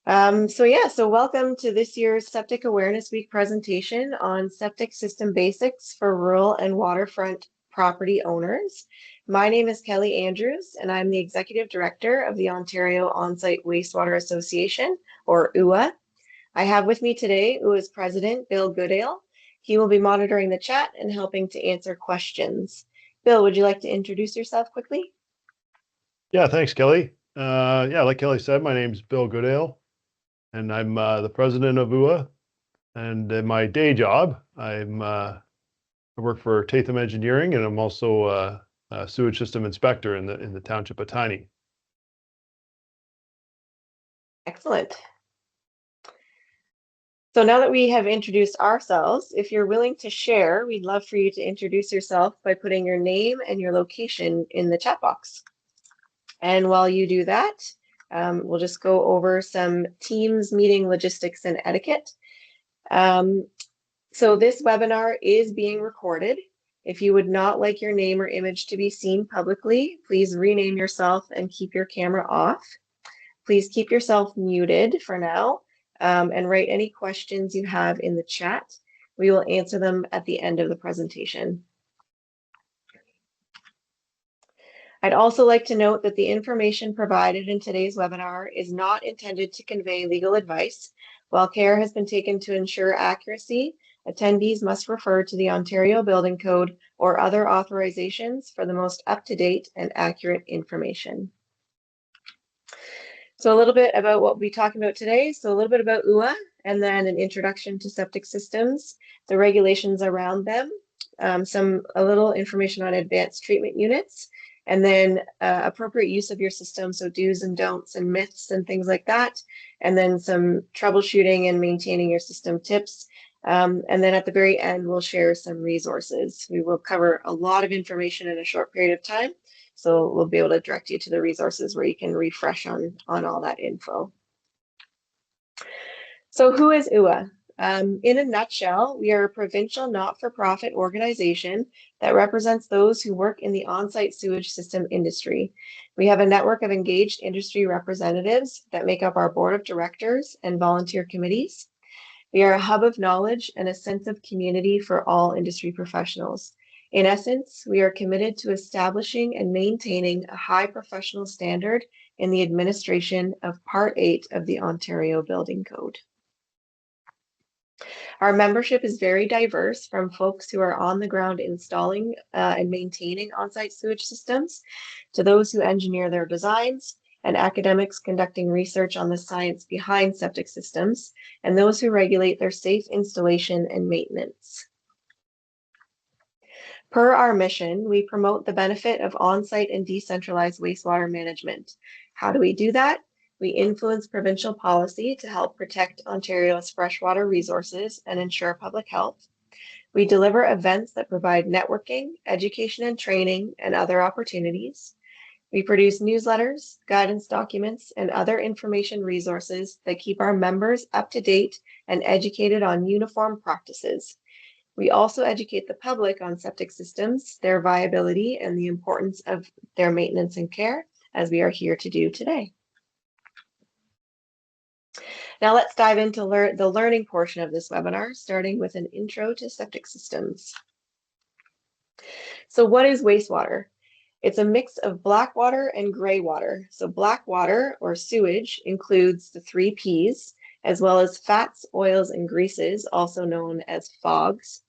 So welcome to this year's Septic Awareness Week presentation on Septic System Basics for Rural and Waterfront Property Owners. My name is Kelly Andrews, and I'm the Executive Director of the Ontario Onsite Wastewater Association, or OOWA. I have with me today OOWA's President, Bill Goodale. He will be monitoring the chat and helping to answer questions. Bill, would you like to introduce yourself quickly? Yeah, thanks, Kelly. Like Kelly said, my name is Bill Goodale, and I'm the president of OOWA. And in my day job, I work for Tatham Engineering, and I'm also a sewage system inspector in the township of Tiny. Excellent. So now that we have introduced ourselves, if you're willing to share, we'd love for you to introduce yourself by putting your name and your location in the chat box. And while you do that, we'll just go over some Teams meeting logistics and etiquette. So this webinar is being recorded. If you would not like your name or image to be seen publicly, please rename yourself and keep your camera off. Please keep yourself muted for now. And write any questions you have in the chat. We will answer them at the end of the presentation. I'd also like to note that the information provided in today's webinar is not intended to convey legal advice. While care has been taken to ensure accuracy, attendees must refer to the Ontario Building Code or other authorizations for the most up-to-date and accurate information. So a little bit about what we'll be talking about today. So a little bit about OOWA, and then an introduction to septic systems, the regulations around them, a little information on advanced treatment units, and then appropriate use of your system, so do's and don'ts and myths and things like that, and then some troubleshooting and maintaining your system tips. And then at the very end, we'll share some resources. We will cover a lot of information in a short period of time. So we'll be able to direct you to the resources where you can refresh on all that info. So who is OOWA? In a nutshell, we are a provincial not-for-profit organization that represents those who work in the on-site sewage system industry. We have a network of engaged industry representatives that make up our board of directors and volunteer committees. We are a hub of knowledge and a sense of community for all industry professionals. In essence, we are committed to establishing and maintaining a high professional standard in the administration of Part 8 of the Ontario Building Code. Our membership is very diverse, from folks who are on the ground installing and maintaining on-site sewage systems to those who engineer their designs, and academics conducting research on the science behind septic systems, and those who regulate their safe installation and maintenance. Per our mission, we promote the benefit of on-site and decentralized wastewater management. How do we do that? We influence provincial policy to help protect Ontario's freshwater resources and ensure public health. We deliver events that provide networking, education and training, and other opportunities. We produce newsletters, guidance documents, and other information resources that keep our members up to date and educated on uniform practices. We also educate the public on septic systems, their viability, and the importance of their maintenance and care, as we are here to do today. Now let's dive into the learning portion of this webinar, starting with an intro to septic systems. So what is wastewater? It's a mix of black water and gray water. So black water, or sewage, includes the 3 Ps, as well as fats, oils, and greases, also known as fogs.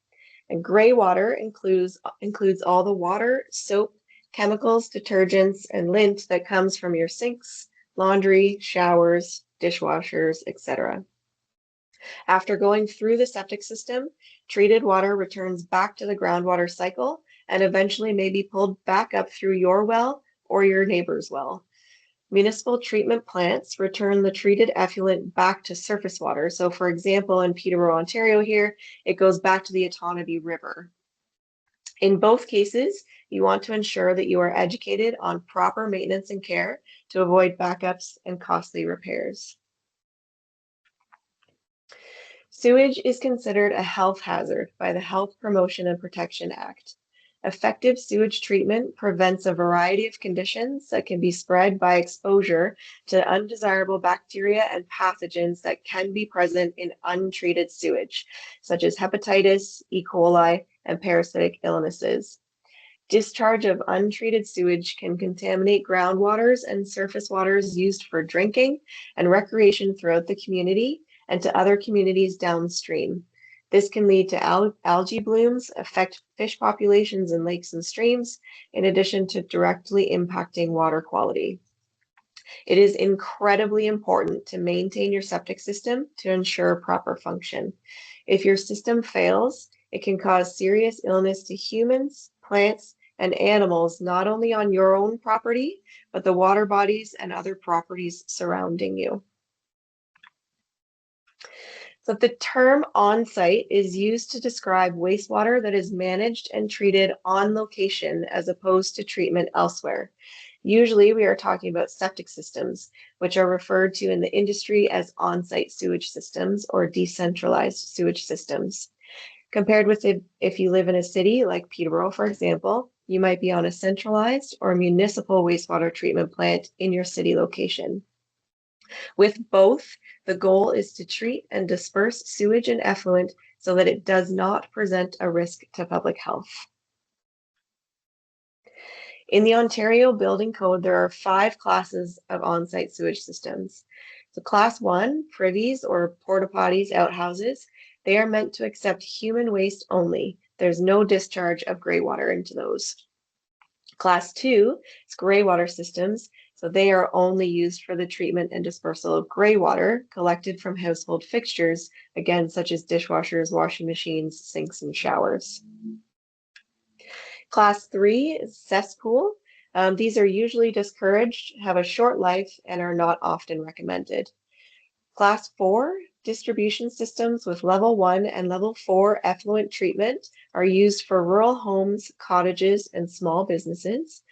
And gray water includes all the water, soap, chemicals, detergents, and lint that comes from your sinks, laundry, showers, dishwashers, etc. After going through the septic system, treated water returns back to the groundwater cycle and eventually may be pulled back up through your well or your neighbor's well. Municipal treatment plants return the treated effluent back to surface water. So for example, in Peterborough, Ontario here, it goes back to the Otonabee River. In both cases, you want to ensure that you are educated on proper maintenance and care to avoid backups and costly repairs. Sewage is considered a health hazard by the Health Promotion and Protection Act. Effective sewage treatment prevents a variety of conditions that can be spread by exposure to undesirable bacteria and pathogens that can be present in untreated sewage, such as hepatitis, E. coli, and parasitic illnesses. Discharge of untreated sewage can contaminate groundwaters and surface waters used for drinking and recreation throughout the community and to other communities downstream. This can lead to algae blooms, affect fish populations in lakes and streams, in addition to directly impacting water quality. It is incredibly important to maintain your septic system to ensure proper function. If your system fails, it can cause serious illness to humans, plants, and animals, not only on your own property, but the water bodies and other properties surrounding you. So the term on-site is used to describe wastewater that is managed and treated on location as opposed to treatment elsewhere. Usually we are talking about septic systems, which are referred to in the industry as on-site sewage systems or decentralized sewage systems. Compared with if you live in a city like Peterborough, for example, you might be on a centralized or municipal wastewater treatment plant in your city location. With both, the goal is to treat and disperse sewage and effluent so that it does not present a risk to public health. In the Ontario Building Code, there are 5 classes of on-site sewage systems. So Class 1, privies or porta potties, outhouses, they are meant to accept human waste only. There's no discharge of gray water into those. Class 2 is gray water systems. So they are only used for the treatment and dispersal of gray water collected from household fixtures, again, such as dishwashers, washing machines, sinks, and showers. Class 3 is cesspool. These are usually discouraged, have a short life, and are not often recommended. Class 4, distribution systems with level 1 and level 4 effluent treatment are used for rural homes, cottages, and small businesses.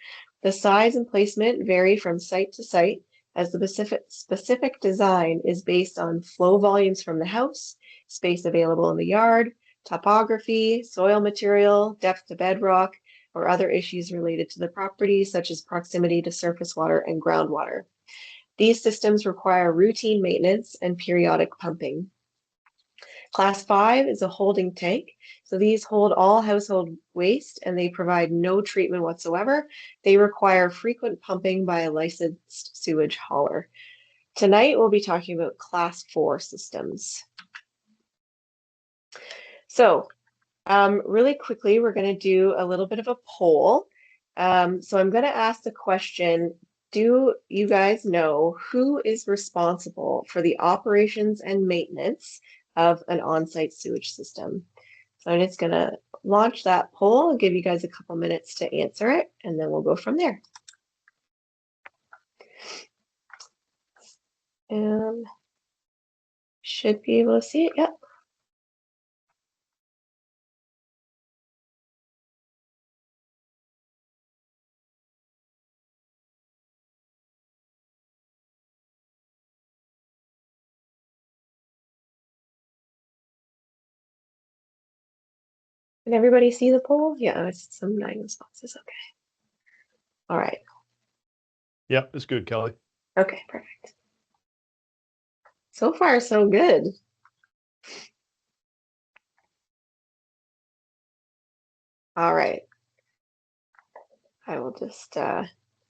The size and placement vary from site to site as the specific design is based on flow volumes from the house, space available in the yard, topography, soil material, depth to bedrock, or other issues related to the property, such as proximity to surface water and groundwater. These systems require routine maintenance and periodic pumping. Class 5 is a holding tank. So these hold all household waste and they provide no treatment whatsoever. They require frequent pumping by a licensed sewage hauler. Tonight, we'll be talking about Class 4 systems. So really quickly, we're going to do a little bit of a poll. So I'm going to ask the question, do you guys know who is responsible for the operations and maintenance of an on-site sewage system? So I'm just going to launch that poll and give you guys a couple minutes to answer it, and then we'll go from there. Should be able to see it. Yep. Can everybody see the poll? Yeah, it's some 9 responses. Okay. All right. Yeah, it's good, Kelly. Okay, perfect. So far, so good. All right. I will just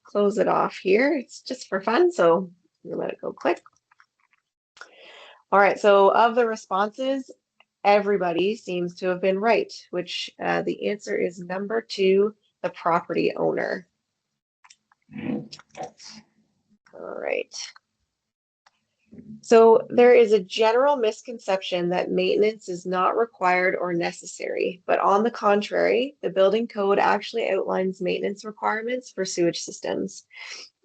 close it off here. It's just for fun, so we'll let it go quick. All right, so of the responses, everybody seems to have been right, which the answer is number 2, the property owner. All right. So there is a general misconception that maintenance is not required or necessary, but on the contrary, the building code actually outlines maintenance requirements for sewage systems.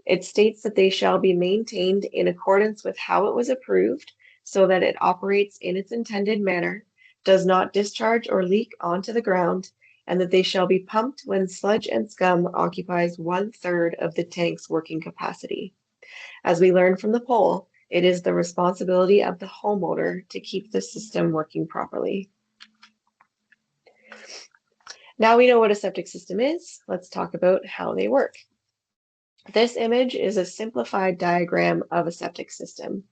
It states that they shall be maintained in accordance with how it was approved so that it operates in its intended manner, does not discharge or leak onto the ground, and that they shall be pumped when sludge and scum occupies 1/3 of the tank's working capacity. As we learned from the poll, it is the responsibility of the homeowner to keep the system working properly. Now we know what a septic system is. Let's talk about how they work. This image is a simplified diagram of a septic system.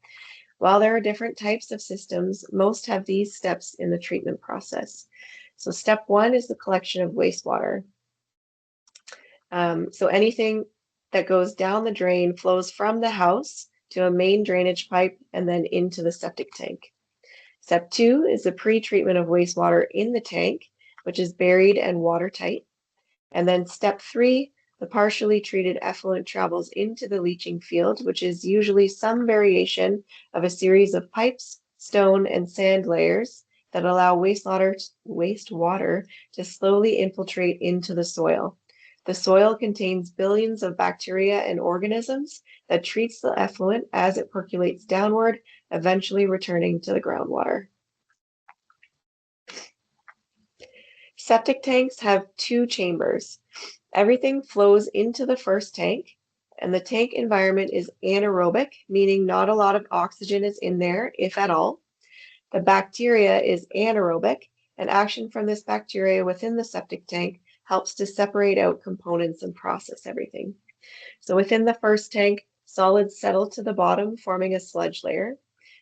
While there are different types of systems, most have these steps in the treatment process. So step one is the collection of wastewater. So anything that goes down the drain flows from the house to a main drainage pipe and then into the septic tank. Step two is the pre-treatment of wastewater in the tank, which is buried and watertight. And then step three, the partially treated effluent travels into the leaching field, which is usually some variation of a series of pipes, stone, and sand layers that allow wastewater to slowly infiltrate into the soil. The soil contains billions of bacteria and organisms that treats the effluent as it percolates downward, eventually returning to the groundwater. Septic tanks have two chambers. Everything flows into the first tank, and the tank environment is anaerobic, meaning not a lot of oxygen is in there, if at all. The bacteria is anaerobic, and action from this bacteria within the septic tank helps to separate out components and process everything. So within the first tank, solids settle to the bottom, forming a sludge layer.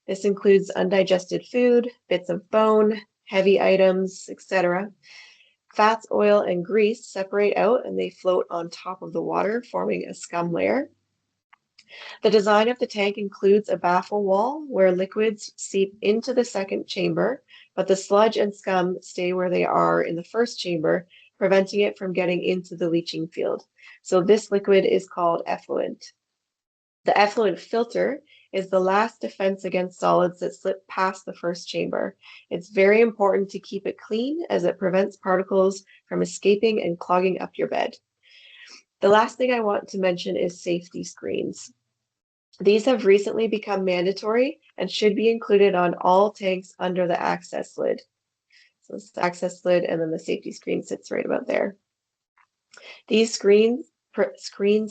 This includes undigested food, bits of bone, heavy items, etc. Fats, oil, and grease separate out and they float on top of the water, forming a scum layer. The design of the tank includes a baffle wall where liquids seep into the second chamber, but the sludge and scum stay where they are in the first chamber, preventing it from getting into the leaching field. So this liquid is called effluent. The effluent filter is the last defense against solids that slip past the first chamber. It's very important to keep it clean as it prevents particles from escaping and clogging up your bed. The last thing I want to mention is safety screens. These have recently become mandatory and should be included on all tanks under the access lid. So this is the access lid, and then the safety screen sits right about there. These screens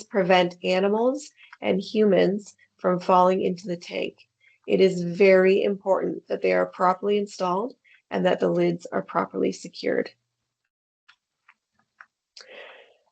prevent animals and humans from falling into the tank. It is very important that they are properly installed and that the lids are properly secured.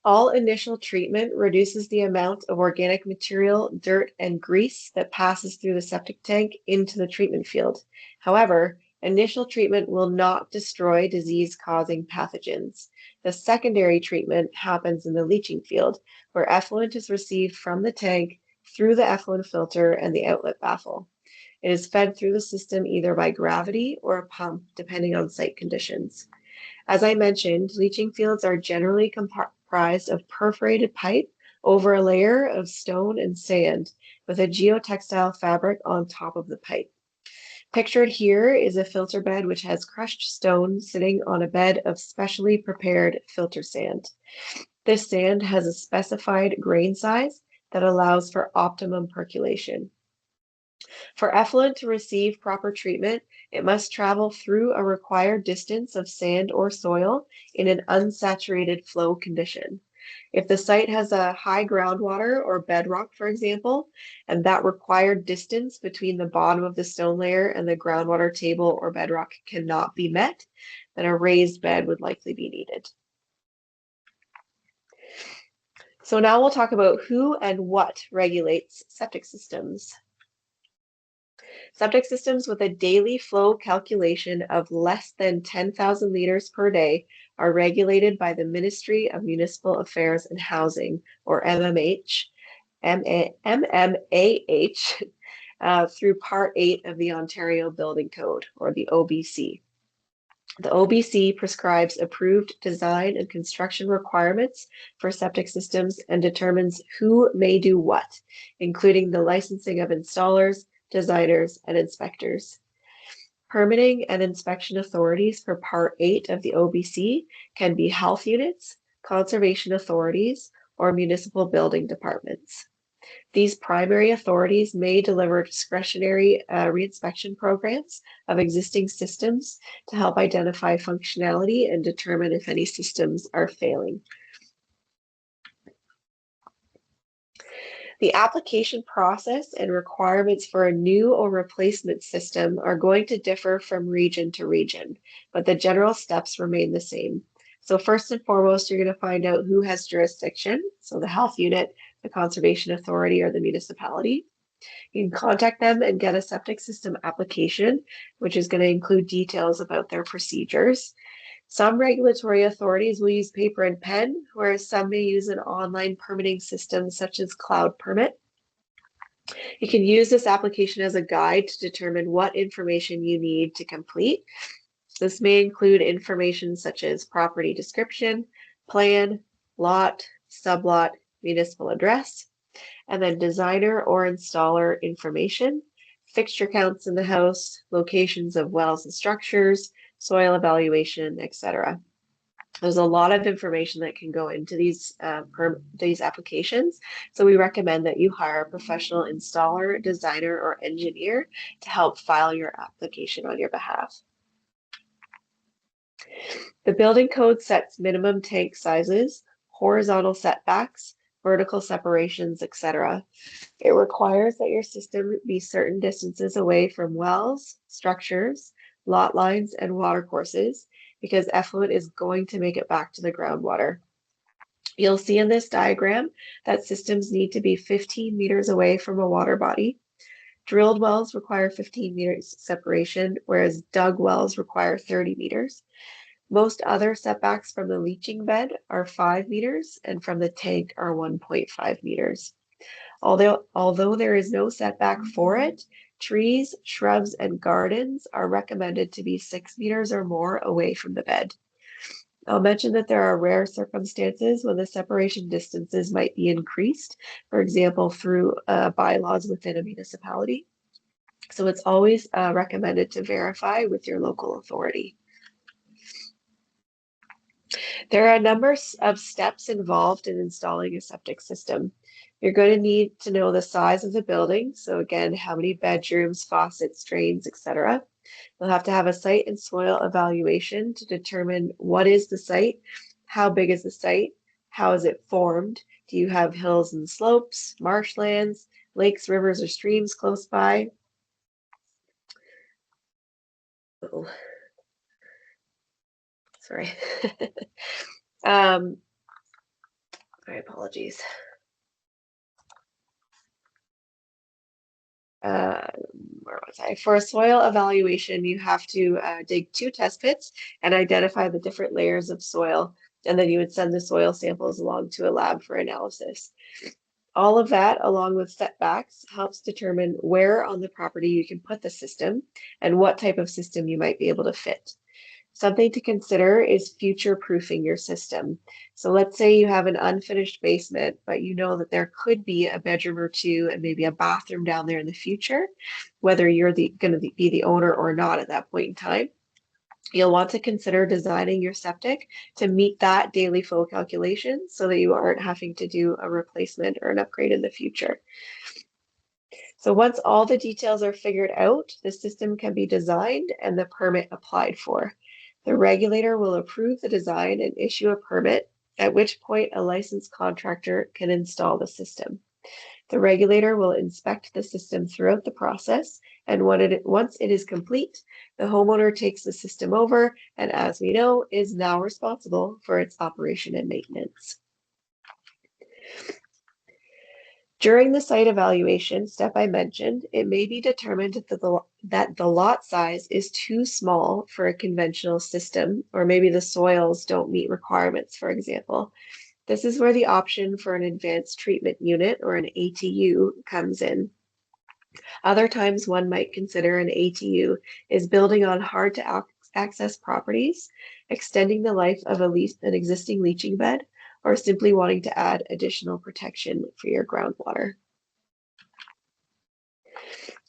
All initial treatment reduces the amount of organic material, dirt, and grease that passes through the septic tank into the treatment field. However, initial treatment will not destroy disease-causing pathogens. The secondary treatment happens in the leaching field, where effluent is received from the tank through the effluent filter and the outlet baffle. It is fed through the system either by gravity or a pump, depending on site conditions. As I mentioned, leaching fields are generally comprised of perforated pipe over a layer of stone and sand with a geotextile fabric on top of the pipe. Pictured here is a filter bed which has crushed stone sitting on a bed of specially prepared filter sand. This sand has a specified grain size that allows for optimum percolation. For effluent to receive proper treatment, it must travel through a required distance of sand or soil in an unsaturated flow condition. If the site has a high groundwater or bedrock, for example, and that required distance between the bottom of the stone layer and the groundwater table or bedrock cannot be met, then a raised bed would likely be needed. So now we'll talk about who and what regulates septic systems. Septic systems with a daily flow calculation of less than 10,000 liters per day are regulated by the Ministry of Municipal Affairs and Housing, or MMAH, through Part 8 of the Ontario Building Code, or the OBC. The OBC prescribes approved design and construction requirements for septic systems and determines who may do what, including the licensing of installers, designers, and inspectors. Permitting and inspection authorities for Part 8 of the OBC can be health units, conservation authorities, or municipal building departments. These primary authorities may deliver discretionary reinspection programs of existing systems to help identify functionality and determine if any systems are failing. The application process and requirements for a new or replacement system are going to differ from region to region, but the general steps remain the same. So first and foremost, you're going to find out who has jurisdiction. So the health unit, the conservation authority, or the municipality. You can contact them and get a septic system application, which is going to include details about their procedures. Some regulatory authorities will use paper and pen, whereas some may use an online permitting system such as Cloud Permit. You can use this application as a guide to determine what information you need to complete. This may include information such as property description, plan, lot, sublot, municipal address, and then designer or installer information, fixture counts in the house, locations of wells and structures, soil evaluation, etc. There's a lot of information that can go into these applications. So we recommend that you hire a professional installer, designer, or engineer to help file your application on your behalf. The building code sets minimum tank sizes, horizontal setbacks, vertical separations, etc. It requires that your system be certain distances away from wells, structures, lot lines, and watercourses, because effluent is going to make it back to the groundwater. You'll see in this diagram that systems need to be 15 meters away from a water body. Drilled wells require 15 meters separation, whereas dug wells require 30 meters. Most other setbacks from the leaching bed are 5 meters, and from the tank are 1.5 meters. Although there is no setback for it, trees, shrubs, and gardens are recommended to be 6 meters or more away from the bed. I'll mention that there are rare circumstances when the separation distances might be increased, for example, through bylaws within a municipality. So it's always recommended to verify with your local authority. There are a number of steps involved in installing a septic system. You're going to need to know the size of the building. So again, how many bedrooms, faucets, drains, etc. You'll have to have a site and soil evaluation to determine what is the site, how big is the site, how is it formed, do you have hills and slopes, marshlands, lakes, rivers, or streams close by? Oh, sorry. My apologies. Where was I? For a soil evaluation, you have to dig 2 test pits and identify the different layers of soil, and then you would send the soil samples along to a lab for analysis. All of that, along with setbacks, helps determine where on the property you can put the system and what type of system you might be able to fit. Something to consider is future-proofing your system. So let's say you have an unfinished basement, but you know that there could be a bedroom or 2 and maybe a bathroom down there in the future, whether you're going to be the owner or not at that point in time. You'll want to consider designing your septic to meet that daily flow calculation so that you aren't having to do a replacement or an upgrade in the future. So once all the details are figured out, the system can be designed and the permit applied for. The regulator will approve the design and issue a permit, at which point a licensed contractor can install the system. The regulator will inspect the system throughout the process, and once it is complete, the homeowner takes the system over and, as we know, is now responsible for its operation and maintenance. During the site evaluation step I mentioned, it may be determined that the lot size is too small for a conventional system, or maybe the soils don't meet requirements, for example. This is where the option for an advanced treatment unit, or an ATU, comes in. Other times one might consider an ATU is building on hard to access properties, extending the life of an existing leaching bed, or simply wanting to add additional protection for your groundwater.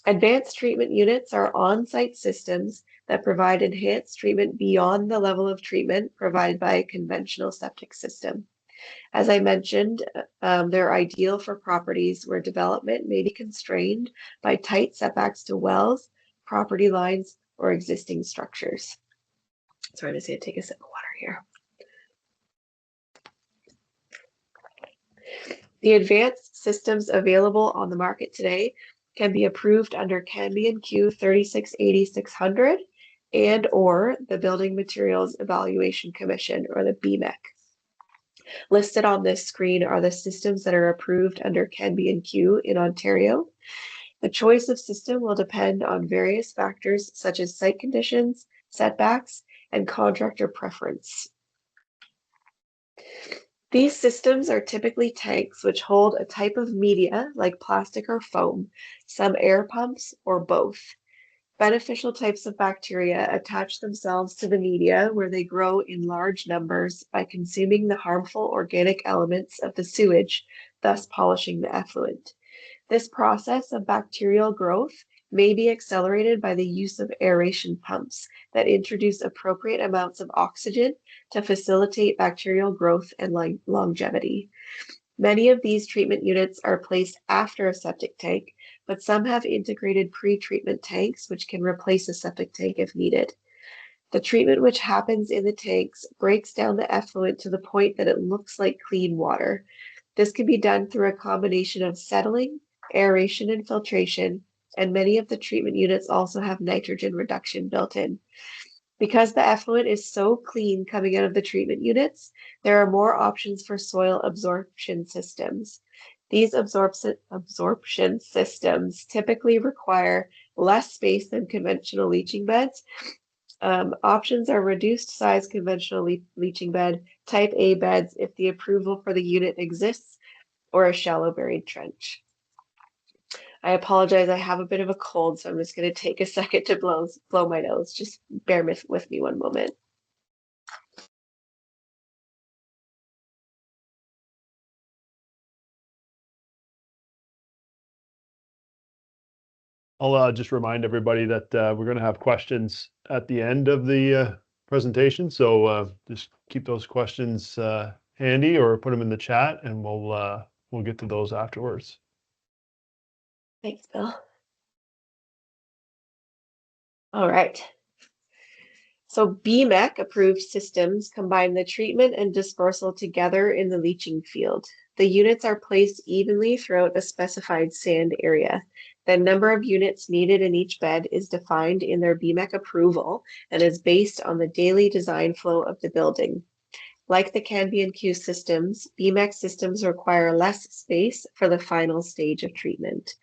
Advanced treatment units are on-site systems that provide enhanced treatment beyond the level of treatment provided by a conventional septic system. As I mentioned, they're ideal for properties where development may be constrained by tight setbacks to wells, property lines, or existing structures. Sorry, I'm just going to take a sip of water here. The advanced systems available on the market today can be approved under Can-B&Q 3680-600 and or the Building Materials Evaluation Commission, or the BMEC. Listed on this screen are the systems that are approved under CAN-B&Q in Ontario. The choice of system will depend on various factors such as site conditions, setbacks, and contractor preference. These systems are typically tanks which hold a type of media like plastic or foam, some air pumps, or both. Beneficial types of bacteria attach themselves to the media where they grow in large numbers by consuming the harmful organic elements of the sewage, thus polishing the effluent. This process of bacterial growth may be accelerated by the use of aeration pumps that introduce appropriate amounts of oxygen to facilitate bacterial growth and longevity. Many of these treatment units are placed after a septic tank, but some have integrated pre-treatment tanks which can replace a septic tank if needed. The treatment which happens in the tanks breaks down the effluent to the point that it looks like clean water. This can be done through a combination of settling, aeration, and filtration, and many of the treatment units also have nitrogen reduction built in. Because the effluent is so clean coming out of the treatment units, there are more options for soil absorption systems. These absorption systems typically require less space than conventional leaching beds. Options are reduced size conventional leaching bed, type A beds if the approval for the unit exists, or a shallow buried trench. I apologize, I have a bit of a cold, so I'm just going to take a second to blow my nose. Just bear with me one moment. I'll just remind everybody that we're going to have questions at the end of the presentation. So just keep those questions handy or put them in the chat, and we'll get to those afterwards. Thanks, Bill. All right. So BMEC approved systems combine the treatment and dispersal together in the leaching field. The units are placed evenly throughout a specified sand area. The number of units needed in each bed is defined in their BMEC approval and is based on the daily design flow of the building. Like the CAN-B&Q systems, BMEC systems require less space for the final stage of treatment.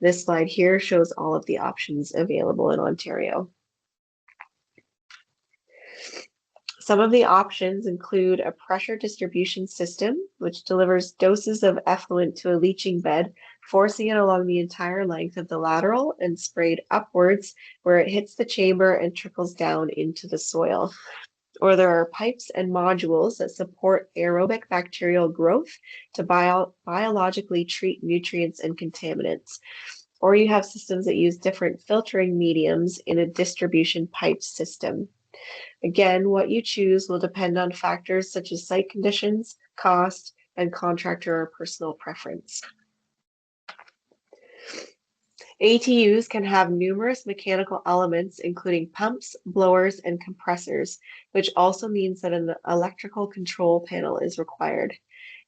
This slide here shows all of the options available in Ontario. Some of the options include a pressure distribution system, which delivers doses of effluent to a leaching bed, forcing it along the entire length of the lateral and sprayed upwards where it hits the chamber and trickles down into the soil. Or there are pipes and modules that support aerobic bacterial growth to biologically treat nutrients and contaminants. Or you have systems that use different filtering mediums in a distribution pipe system. Again, what you choose will depend on factors such as site conditions, cost, and contractor or personal preference. ATUs can have numerous mechanical elements, including pumps, blowers, and compressors, which also means that an electrical control panel is required.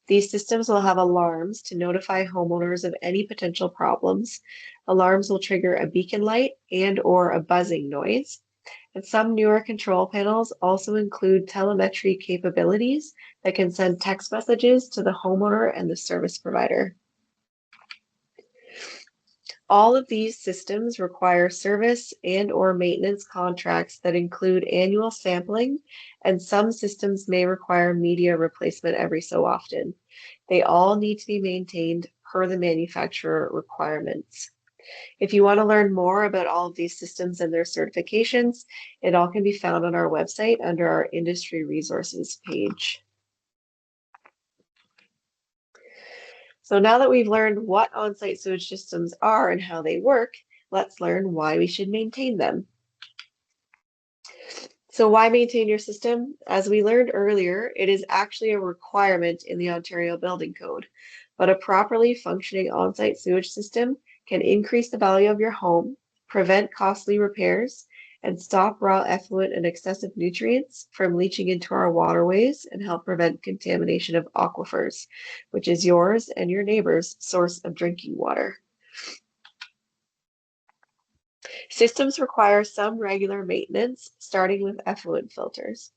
These systems will have alarms to notify homeowners of any potential problems. Alarms will trigger a beacon light and or a buzzing noise. And some newer control panels also include telemetry capabilities that can send text messages to the homeowner and the service provider. All of these systems require service and or maintenance contracts that include annual sampling, and some systems may require media replacement every so often. They all need to be maintained per the manufacturer requirements. If you want to learn more about all of these systems and their certifications, it all can be found on our website under our industry resources page. So now that we've learned what on-site sewage systems are and how they work, let's learn why we should maintain them. So why maintain your system? As we learned earlier, it is actually a requirement in the Ontario Building Code, but a properly functioning on-site sewage system can increase the value of your home, prevent costly repairs, and stop raw effluent and excessive nutrients from leaching into our waterways and help prevent contamination of aquifers, which is yours and your neighbor's source of drinking water. Systems require some regular maintenance, starting with effluent filters.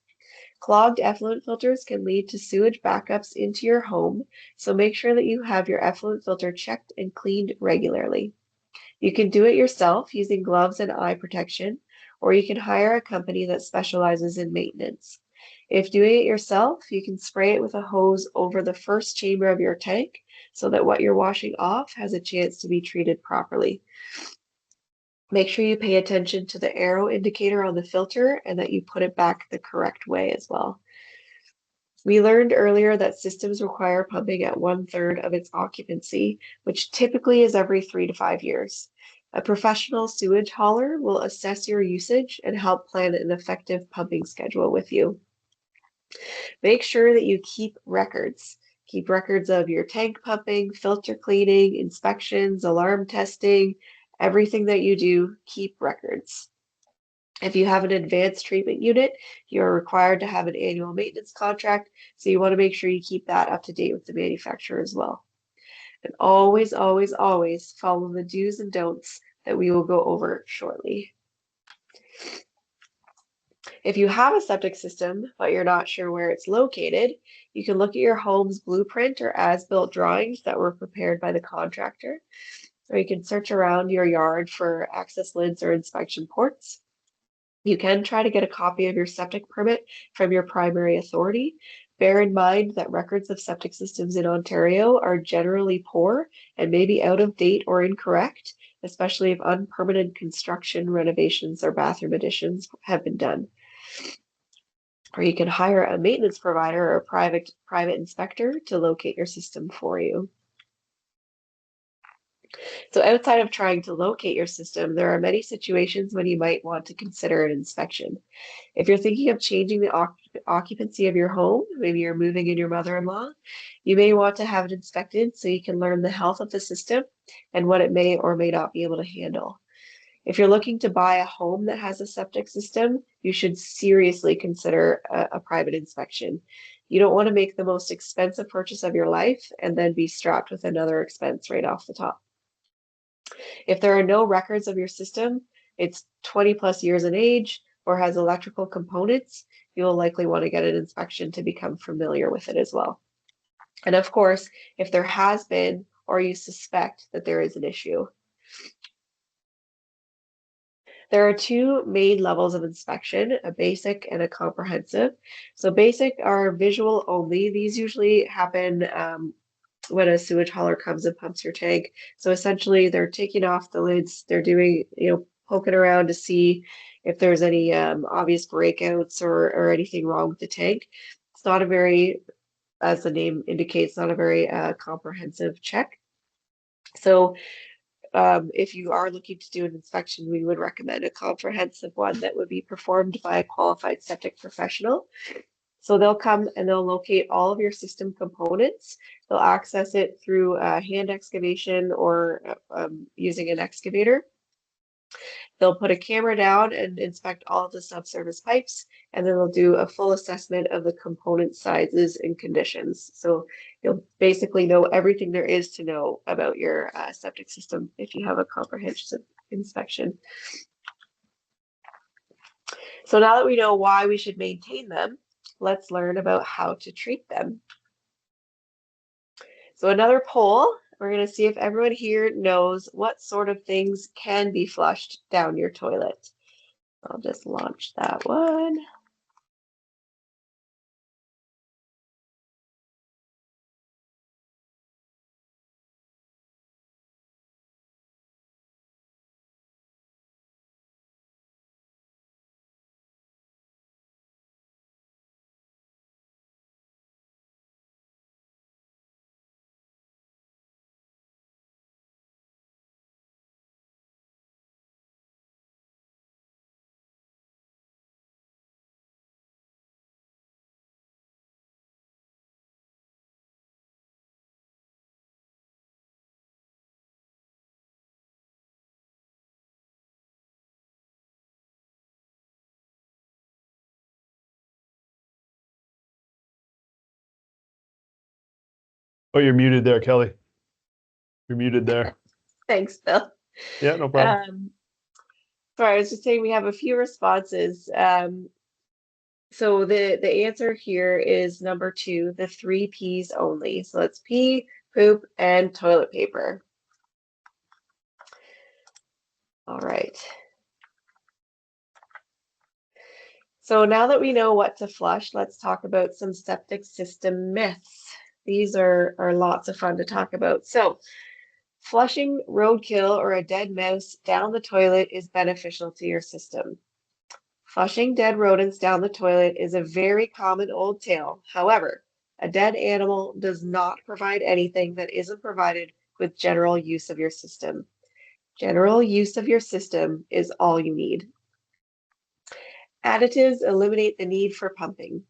Clogged effluent filters can lead to sewage backups into your home, so make sure that you have your effluent filter checked and cleaned regularly. You can do it yourself using gloves and eye protection, or you can hire a company that specializes in maintenance. If doing it yourself, you can spray it with a hose over the first chamber of your tank so that what you're washing off has a chance to be treated properly. Make sure you pay attention to the arrow indicator on the filter and that you put it back the correct way as well. We learned earlier that systems require pumping at 1/3 of its occupancy, which typically is every 3 to 5 years. A professional sewage hauler will assess your usage and help plan an effective pumping schedule with you. Make sure that you keep records. Keep records of your tank pumping, filter cleaning, inspections, alarm testing, everything that you do, keep records. If you have an advanced treatment unit, you're required to have an annual maintenance contract, so you want to make sure you keep that up to date with the manufacturer as well. And always, always, always follow the do's and don'ts that we will go over shortly. If you have a septic system, but you're not sure where it's located, you can look at your home's blueprint or as-built drawings that were prepared by the contractor, or you can search around your yard for access lids or inspection ports. You can try to get a copy of your septic permit from your primary authority. Bear in mind that records of septic systems in Ontario are generally poor and may be out of date or incorrect, especially if unpermitted construction, renovations, or bathroom additions have been done. Or you can hire a maintenance provider or a private inspector to locate your system for you. So outside of trying to locate your system, there are many situations when you might want to consider an inspection. If you're thinking of changing the occupancy of your home, maybe you're moving in your mother-in-law, you may want to have it inspected so you can learn the health of the system and what it may or may not be able to handle. If you're looking to buy a home that has a septic system, you should seriously consider a private inspection. You don't want to make the most expensive purchase of your life and then be strapped with another expense right off the top. If there are no records of your system, it's 20 plus years in age, or has electrical components, you'll likely want to get an inspection to become familiar with it as well. And of course, if there has been, or you suspect that there is an issue. There are two main levels of inspection, a basic and a comprehensive. So basic are visual only. These usually happen when a sewage hauler comes and pumps your tank. So essentially they're taking off the lids, they're doing, poking around to see if there's any obvious breakouts or anything wrong with the tank. It's not a very, as the name indicates, not a very comprehensive check. So if you are looking to do an inspection, we would recommend a comprehensive one that would be performed by a qualified septic professional. So they'll come and they'll locate all of your system components. They'll access it through hand excavation or using an excavator. They'll put a camera down and inspect all of the subsurface pipes, and then they'll do a full assessment of the component sizes and conditions. So you'll basically know everything there is to know about your septic system if you have a comprehensive inspection. So now that we know why we should maintain them, let's learn about how to treat them. So another poll, we're going to see if everyone here knows what sort of things can be flushed down your toilet. I'll just launch that one. Oh, you're muted there, Kelly. You're muted there. Thanks, Bill. Yeah, no problem. Sorry, I was just saying we have a few responses. So the answer here is number 2, the 3 P's only. So it's pee, poop, and toilet paper. All right. So now that we know what to flush, let's talk about some septic system myths. These are lots of fun to talk about. So flushing roadkill or a dead mouse down the toilet is beneficial to your system. Flushing dead rodents down the toilet is a very common old tale. However, a dead animal does not provide anything that isn't provided with general use of your system. General use of your system is all you need. Additives eliminate the need for pumping.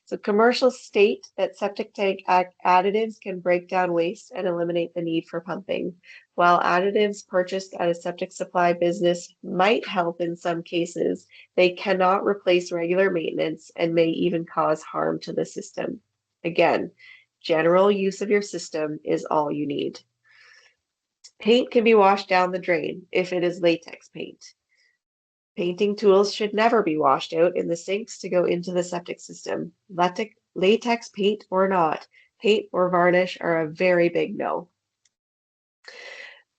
So commercials state that septic tank additives can break down waste and eliminate the need for pumping. While additives purchased at a septic supply business might help in some cases, they cannot replace regular maintenance and may even cause harm to the system. Again, general use of your system is all you need. Paint can be washed down the drain if it is latex paint. Painting tools should never be washed out in the sinks to go into the septic system. Latex paint or not, paint or varnish are a very big no.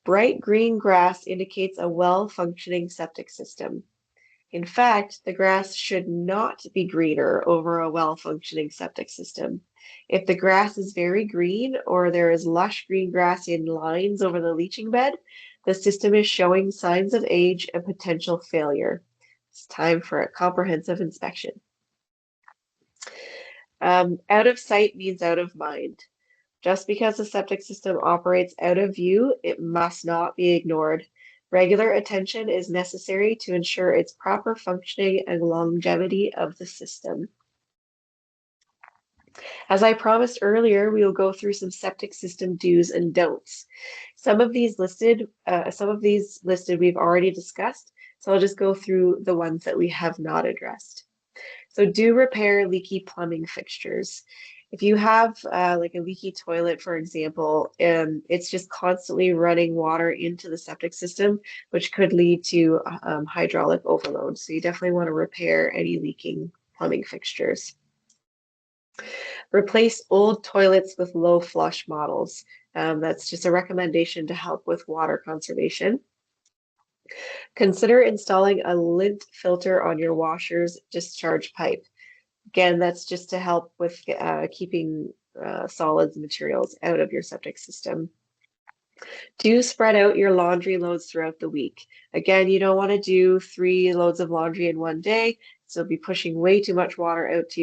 Bright green grass indicates a well-functioning septic system. In fact, the grass should not be greener over a well-functioning septic system. If the grass is very green or there is lush green grass in lines over the leaching bed, the system is showing signs of age and potential failure. It's time for a comprehensive inspection. Out of sight means out of mind. Just because the septic system operates out of view, it must not be ignored. Regular attention is necessary to ensure its proper functioning and longevity of the system. As I promised earlier, we will go through some septic system do's and don'ts. Some of these listed we've already discussed, so I'll just go through the ones that we have not addressed. So do repair leaky plumbing fixtures. If you have like a leaky toilet, for example, it's just constantly running water into the septic system, which could lead to hydraulic overload. So you definitely want to repair any leaking plumbing fixtures. Replace old toilets with low flush models. That's just a recommendation to help with water conservation. Consider installing a lint filter on your washer's discharge pipe. Again, that's just to help with keeping solids and materials out of your septic system. Do spread out your laundry loads throughout the week. Again, you don't want to do 3 loads of laundry in one day. So be pushing way too much water out to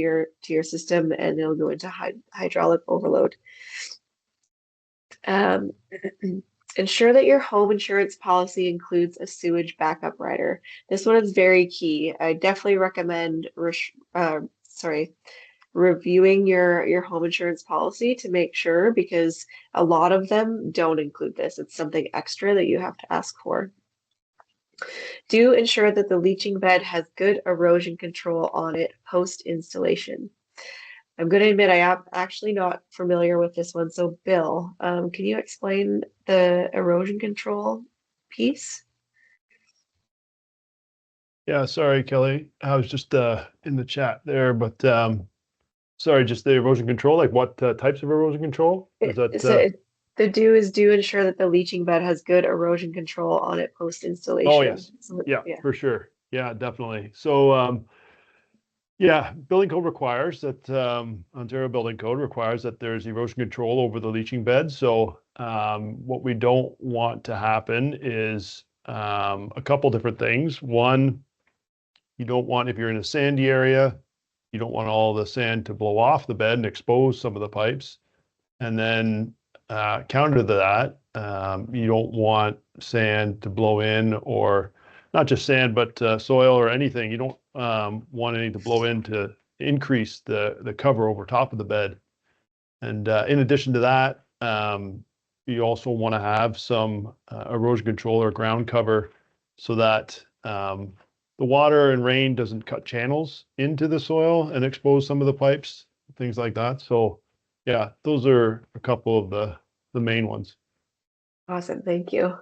your system, and it'll go into hydraulic overload. Ensure that your home insurance policy includes a sewage backup rider. This one is very key. I definitely recommend reviewing your home insurance policy to make sure, because a lot of them don't include this. It's something extra that you have to ask for. Do ensure that the leaching bed has good erosion control on it post-installation. I'm going to admit I am actually not familiar with this one. So Bill, can you explain the erosion control piece? Yeah, sorry, Kelly. I was just in the chat there, but sorry, just the erosion control, like what types of erosion control? Is that The do is do ensure that the leaching bed has good erosion control on it post-installation. Oh, yes. So, Yeah, for sure. Yeah, definitely. So yeah, building code requires that Ontario Building Code requires that there's erosion control over the leaching bed. So what we don't want to happen is a couple different things. One, you don't want, if you're in a sandy area, you don't want all the sand to blow off the bed and expose some of the pipes. And then counter to that, you don't want sand to blow in, or not just sand, but soil or anything. You don't want any to blow in to increase the cover over top of the bed. And in addition to that, you also want to have some erosion control or ground cover so that the water and rain doesn't cut channels into the soil and expose some of the pipes, things like that. So yeah, those are a couple of the main ones. Awesome, thank you.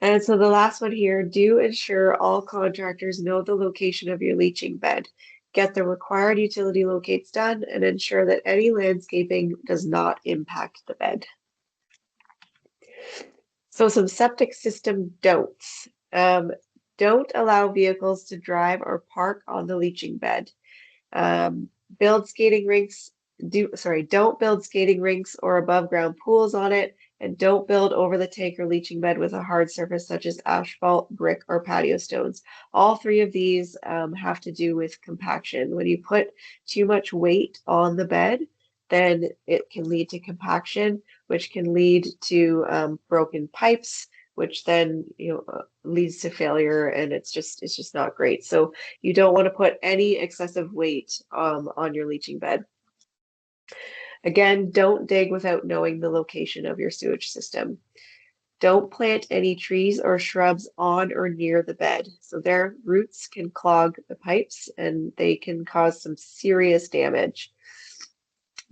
And so the last one here, do ensure all contractors know the location of your leaching bed. Get the required utility locates done and ensure that any landscaping does not impact the bed. So some septic system don'ts. Don't allow vehicles to drive or park on the leaching bed. Build skating rinks. Don't build skating rinks or above ground pools on it, and don't build over the tank or leaching bed with a hard surface such as asphalt, brick, or patio stones. All three of these have to do with compaction. When you put too much weight on the bed, then it can lead to compaction, which can lead to broken pipes, which then leads to failure, and it's just not great. So you don't want to put any excessive weight on your leaching bed. Again, don't dig without knowing the location of your sewage system. Don't plant any trees or shrubs on or near the bed. So their roots can clog the pipes and they can cause some serious damage.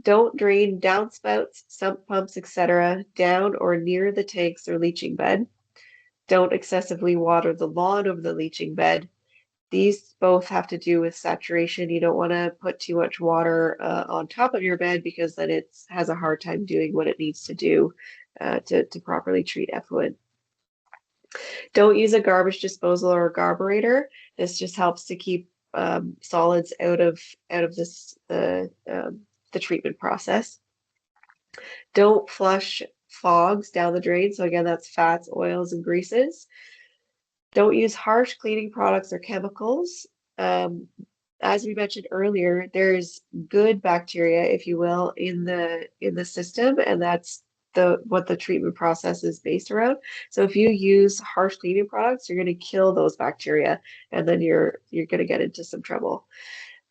Don't drain downspouts, sump pumps, etc. down or near the tanks or leaching bed. Don't excessively water the lawn over the leaching bed. These both have to do with saturation. You don't want to put too much water on top of your bed because then it has a hard time doing what it needs to do to properly treat effluent. Don't use a garbage disposal or a garburator. This just helps to keep solids out of the treatment process. Don't flush fogs down the drain. So again, that's fats, oils, and greases. Don't use harsh cleaning products or chemicals. As we mentioned earlier, there's good bacteria, if you will, in the system, and that's what the treatment process is based around. So if you use harsh cleaning products, you're going to kill those bacteria, and then you're going to get into some trouble.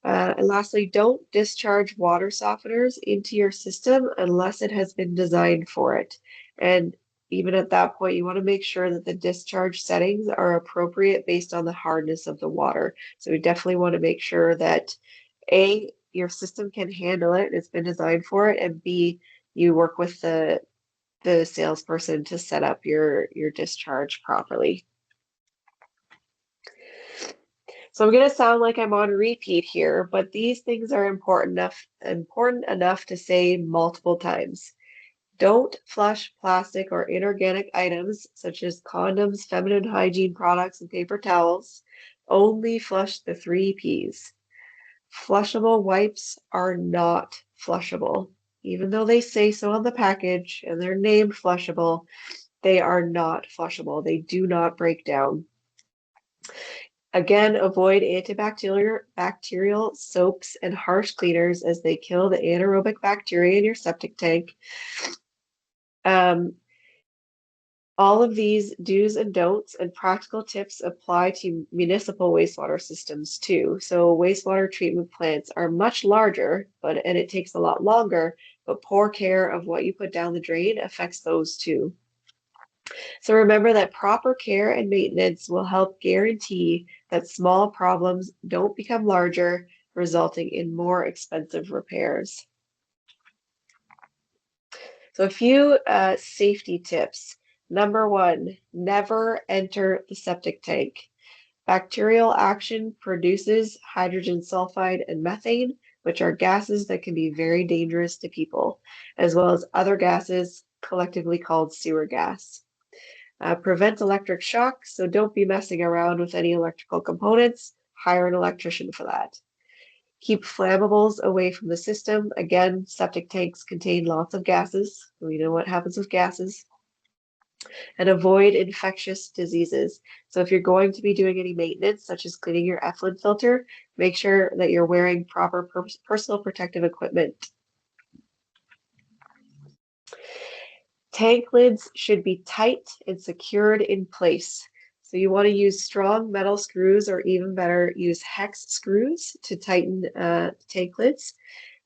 And lastly, don't discharge water softeners into your system unless it has been designed for it. And even at that point, you want to make sure that the discharge settings are appropriate based on the hardness of the water. So we definitely want to make sure that A, your system can handle it, it's been designed for it, and B, you work with the salesperson to set up your discharge properly. So I'm going to sound like I'm on repeat here, but these things are important enough to say multiple times. Don't flush plastic or inorganic items such as condoms, feminine hygiene products, and paper towels. Only flush the 3 Ps. Flushable wipes are not flushable. Even though they say so on the package and they're named flushable, they are not flushable. They do not break down. Again, avoid antibacterial soaps and harsh cleaners as they kill the anaerobic bacteria in your septic tank. All of these do's and don'ts and practical tips apply to municipal wastewater systems too. So wastewater treatment plants are much larger, and it takes a lot longer, but poor care of what you put down the drain affects those too. So remember that proper care and maintenance will help guarantee that small problems don't become larger, resulting in more expensive repairs. So a few safety tips. Number 1, never enter the septic tank. Bacterial action produces hydrogen sulfide and methane, which are gases that can be very dangerous to people, as well as other gases collectively called sewer gas. Prevent electric shock, so don't be messing around with any electrical components. Hire an electrician for that. Keep flammables away from the system. Again, septic tanks contain lots of gases. We know what happens with gases. And avoid infectious diseases. So if you're going to be doing any maintenance, such as cleaning your effluent filter, make sure that you're wearing proper personal protective equipment. Tank lids should be tight and secured in place. So you want to use strong metal screws, or even better, use hex screws to tighten tank lids.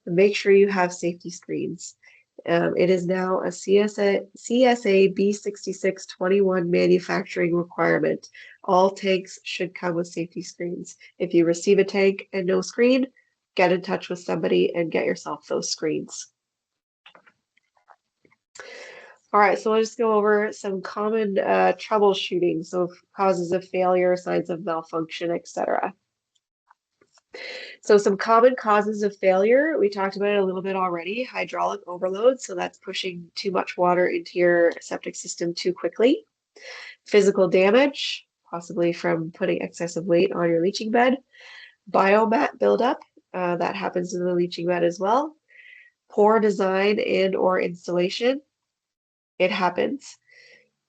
And make sure you have safety screens. It is now a CSA B6621 manufacturing requirement. All tanks should come with safety screens. If you receive a tank and no screen, get in touch with somebody and get yourself those screens. All right, so we'll just go over some common troubleshooting, so causes of failure, signs of malfunction, etc. So some common causes of failure, we talked about it a little bit already, hydraulic overload, so that's pushing too much water into your septic system too quickly. Physical damage, possibly from putting excessive weight on your leaching bed. Biomat buildup, that happens in the leaching bed as well. Poor design and or installation, it happens.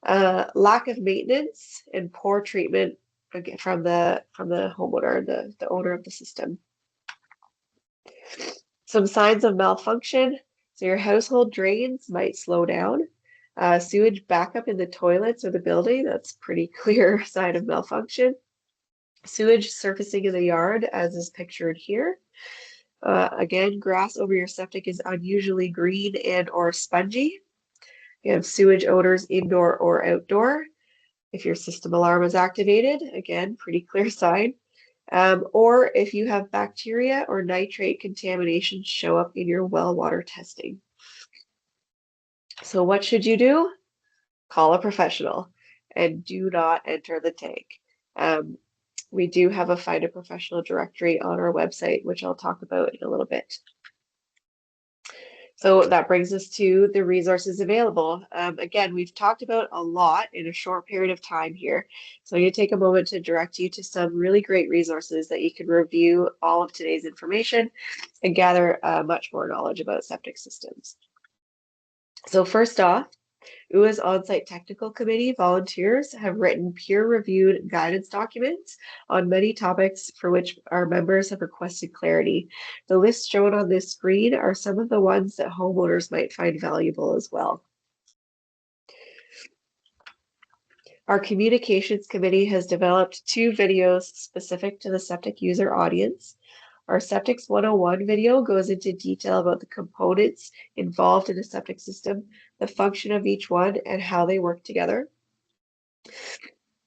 Lack of maintenance and poor treatment from the homeowner, the owner of the system. Some signs of malfunction. So your household drains might slow down. Sewage backup in the toilets or the building, that's pretty clear sign of malfunction. Sewage surfacing in the yard, as is pictured here. Again, grass over your septic is unusually green and or spongy. You have sewage odors indoor or outdoor. If your system alarm is activated, again, pretty clear sign. Or if you have bacteria or nitrate contamination show up in your well water testing. So what should you do? Call a professional and do not enter the tank. We do have a Find a Professional directory on our website, which I'll talk about in a little bit. So that brings us to the resources available. Again, we've talked about a lot in a short period of time here. So I'm going to take a moment to direct you to some really great resources that you can review all of today's information and gather much more knowledge about septic systems. So first off, OOWA's On-Site Technical Committee volunteers have written peer-reviewed guidance documents on many topics for which our members have requested clarity. The lists shown on this screen are some of the ones that homeowners might find valuable as well. Our Communications Committee has developed 2 videos specific to the septic user audience. Our Septics 101 video goes into detail about the components involved in a septic system, the function of each one, and how they work together.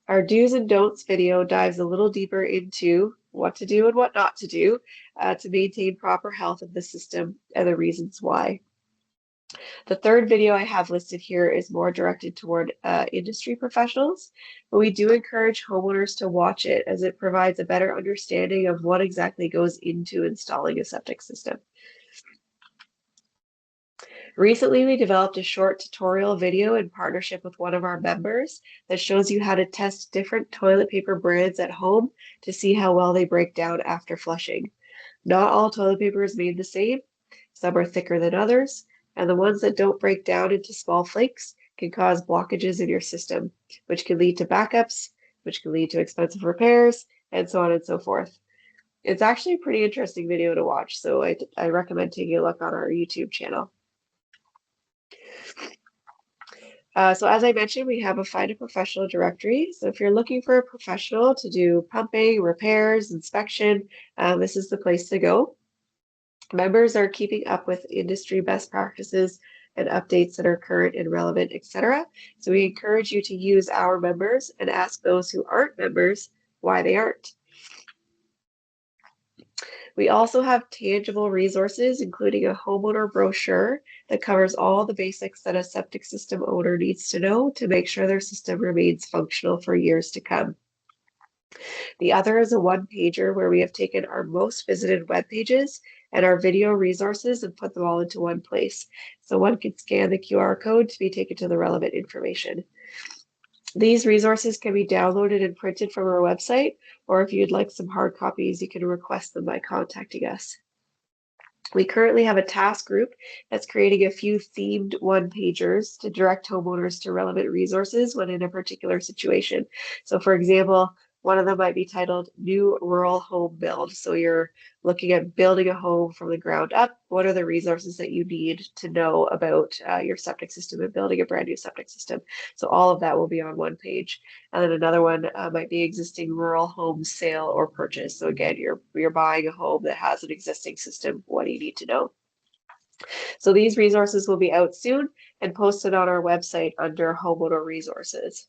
Our Do's and Don'ts video dives a little deeper into what to do and what not to do to maintain proper health of the system and the reasons why. The third video I have listed here is more directed toward industry professionals, but we do encourage homeowners to watch it as it provides a better understanding of what exactly goes into installing a septic system. Recently, we developed a short tutorial video in partnership with one of our members that shows you how to test different toilet paper brands at home to see how well they break down after flushing. Not all toilet paper is made the same. Some are thicker than others, and the ones that don't break down into small flakes can cause blockages in your system, which can lead to backups, which can lead to expensive repairs, and so on and so forth. It's actually a pretty interesting video to watch, so I recommend taking a look on our YouTube channel. So as I mentioned, we have a Find a Professional directory. So if you're looking for a professional to do pumping, repairs, inspection, this is the place to go. Members are keeping up with industry best practices and updates that are current and relevant, etc. So we encourage you to use our members and ask those who aren't members why they aren't. We also have tangible resources, including a homeowner brochure that covers all the basics that a septic system owner needs to know to make sure their system remains functional for years to come. The other is a one-pager where we have taken our most visited web pages and our video resources and put them all into one place. So one can scan the QR code to be taken to the relevant information. These resources can be downloaded and printed from our website, or if you'd like some hard copies, you can request them by contacting us. We currently have a task group that's creating a few themed one-pagers to direct homeowners to relevant resources when in a particular situation. So for example, one of them might be titled New Rural Home Build. So you're looking at building a home from the ground up. What are the resources that you need to know about your septic system and building a brand new septic system? So all of that will be on one page. And then another one might be existing rural home sale or purchase. So again, you're buying a home that has an existing system. What do you need to know? So these resources will be out soon and posted on our website under homeowner resources.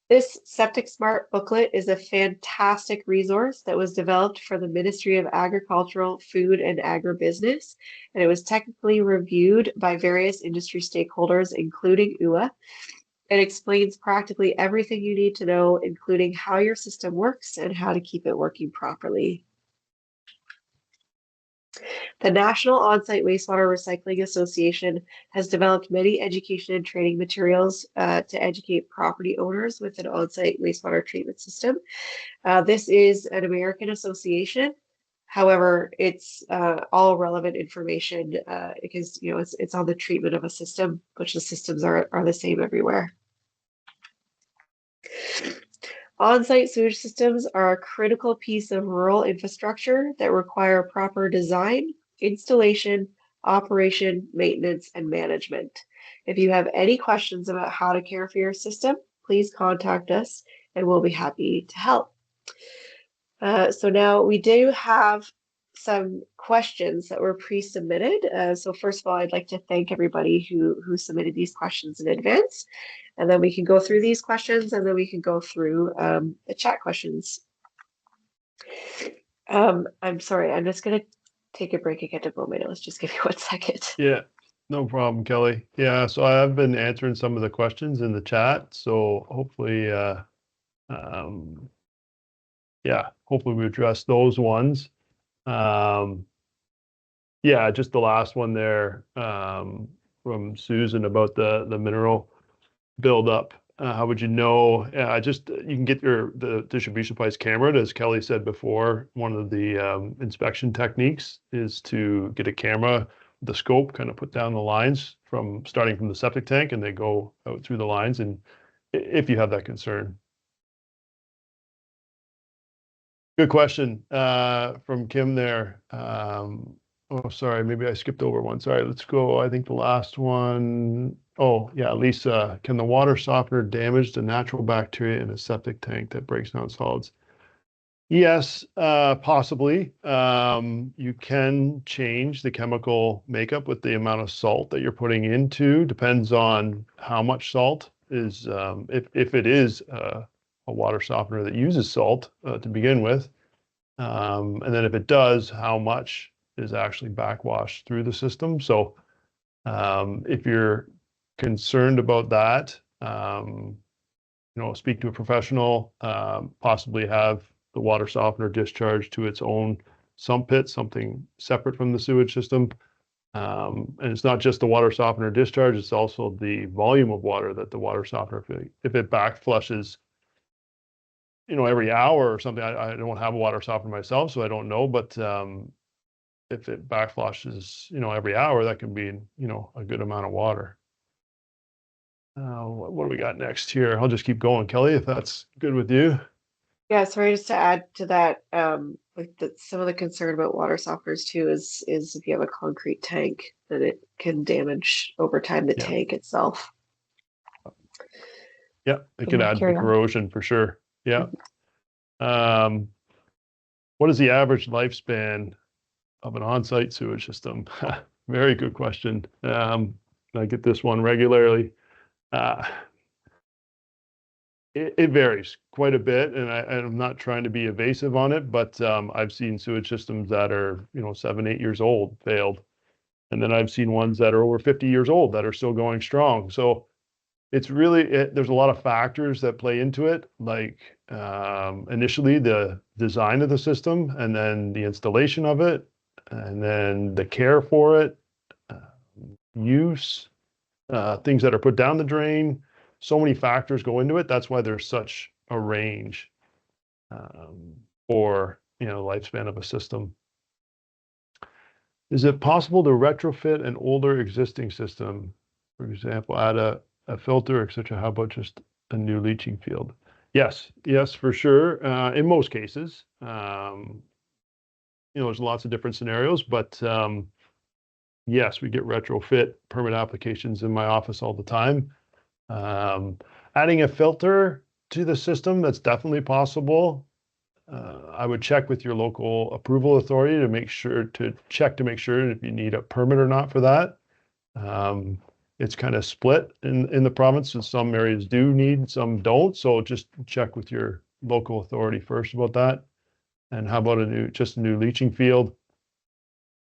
This Septic Smart booklet is a fantastic resource that was developed for the Ministry of Agricultural, Food, and Agribusiness, and it was technically reviewed by various industry stakeholders, including OOWA. It explains practically everything you need to know, including how your system works and how to keep it working properly. The National On-Site Wastewater Recycling Association has developed many education and training materials to educate property owners with an on-site wastewater treatment system. This is an American association. However, it's all relevant information because it's on the treatment of a system, which the systems are the same everywhere. On-site sewage systems are a critical piece of rural infrastructure that require proper design, installation, operation, maintenance, and management. If you have any questions about how to care for your system, please contact us and we'll be happy to help. So now we do have some questions that were pre-submitted. So first of all, I'd like to thank everybody who submitted these questions in advance. And then we can go through these questions and then we can go through the chat questions. I'm sorry, I'm just going to take a break again a moment. Let's just give you 1 second. Yeah, no problem, Kelly. Yeah, so I've been answering some of the questions in the chat. So hopefully, yeah, hopefully we address those ones. Yeah, just the last one there from Susan about the mineral buildup. How would you know? Just you can get the distribution pipes camera. As Kelly said before, one of the inspection techniques is to get a camera, the scope, kind of put down the lines starting from the septic tank, and they go out through the lines. And if you have that concern. Good question from Kim there. Oh, sorry, maybe I skipped over one. Sorry, let's go. I think the last one. Oh, yeah, Lisa, can the water softener damage the natural bacteria in a septic tank that breaks down solids? Yes, possibly. You can change the chemical makeup with the amount of salt that you're putting into. Depends on how much salt is, if it is a water softener that uses salt to begin with. And then if it does, how much is actually backwashed through the system. So if you're concerned about that, speak to a professional, possibly have the water softener discharged to its own sump pit, something separate from the sewage system. And it's not just the water softener discharge, it's also the volume of water that the water softener, if it back flushes, every hour or something. I don't have a water softener myself, so I don't know, but if it backflushes, every hour, that can be, a good amount of water. What do we got next here? I'll just keep going, Kelly, if that's good with you. Yeah, sorry, just to add to that, some of the concern about water softeners too is if you have a concrete tank, that it can damage over time the tank itself. Yeah, it could add to the corrosion for sure. Yeah. What is the average lifespan of an on-site sewage system? Very good question. I get this one regularly. It varies quite a bit, and I'm not trying to be evasive on it, but I've seen sewage systems that are 7, 8 years old failed, and then I've seen ones that are over 50 years old that are still going strong. So it's really there's a lot of factors that play into it, like initially the design of the system, and then the installation of it, and then the care for it, use, things that are put down the drain. So many factors go into it. That's why there's such a range for lifespan of a system. Is it possible to retrofit an older existing system? For example, add a filter, etc. How about just a new leaching field? Yes, for sure. In most cases, there's lots of different scenarios, but yes, we get retrofit permit applications in my office all the time. Adding a filter to the system, that's definitely possible. I would check with your local approval authority to check to make sure if you need a permit or not for that. it's kind of split in the province, and some areas do need, some don't. So just check with your local authority first about that. And how about just a new leaching field?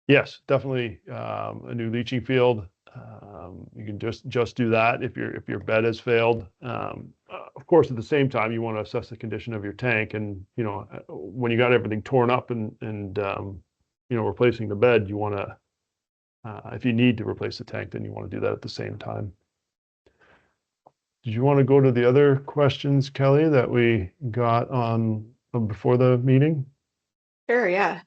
Yes, definitely a new leaching field. You can just do that if your bed has failed. Of course, at the same time, you want to assess the condition of your tank, and when you got everything torn up and replacing the bed, you want to if you need to replace the tank, then you want to do that at the same time. Did you want to go to the other questions, Kelly, that we got on before the meeting? Sure, yeah.